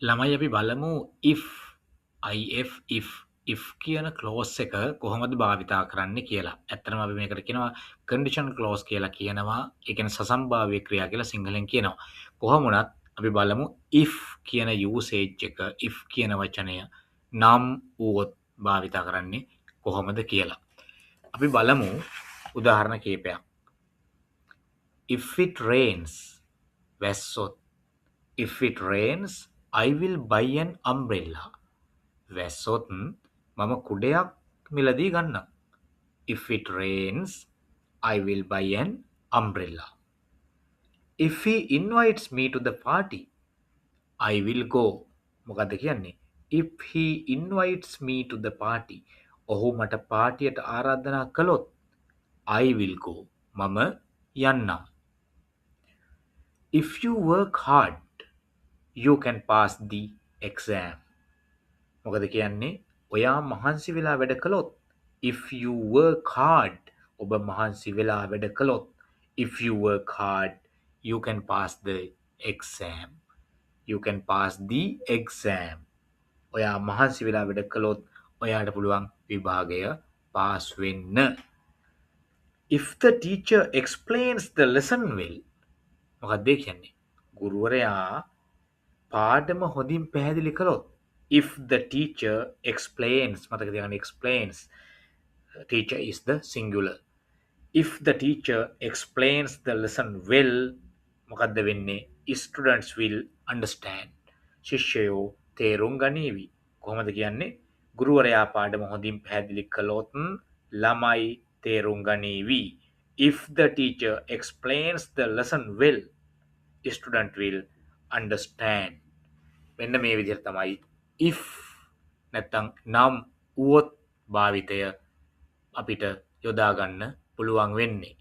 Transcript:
ළමයි අපි බලමු if කියන ක්ලෝස් එක කොහොමද භාවිතා කරන්නේ කියලා. ඇත්තටම අපි මේකට කියනවා conditional clause කියලා කියනවා. ඒ කියන්නේ සසම්භාව්‍ය ක්‍රියා කියලා සිංහලෙන් කියනවා. කොහොම වුණත් අපි බලමු if කියන usage එක if කියන වචනය නම් වුවොත් භාවිතා කරන්නේ කොහොමද කියලා. අපි බලමු උදාහරණ කීපයක්. If it rains, වැස්සොත්. If it rains, I will buy an umbrella. වැස්සොත් මම කුඩයක් මිලදී ගන්නම්. If it rains, I will buy an umbrella. If he invites me to the party, I will go. මොකද්ද කියන්නේ? If he invites me to the party, ඔහු මට පාටියට ආරාධනා කළොත් I will go. මම යන්නම්. If you work hard, you can pass the exam. මොකද කියන්නේ? ඔයා මහන්සි වෙලා වැඩ කළොත්. If you work hard, ඔබ මහන්සි වෙලා වැඩ කළොත්. If you work hard, you can pass the exam. You can pass the exam. ඔයා මහන්සි වෙලා වැඩ කළොත් ඔයාට පුළුවන් විභාගය පාස් වෙන්න. If the teacher explains the lesson well, මොකක්ද ඒ කියන්නේ? ගුරුවරයා පාඩම හොඳින් පැහැදිලි කළොත්. If the teacher explains, මතක තියාගන්න explains. Teacher is the singular. If the teacher explains the lesson well, මොකක්ද වෙන්නේ? Students will understand. ශිෂ්‍යයෝ තේරුම් ගනීවි. කොහොමද කියන්නේ? ගුරුවරයා පාඩම හොඳින් පැහැදිලි කළොත් ළමයි තේරුම් ගනීවි. If the teacher explains the lesson well, student will understand. මෙන්න මේ විදිහට තමයි if නැත්තම් නම් වුවොත් භාවිතය අපිට යොදා ගන්න පුළුවන් වෙන්නේ.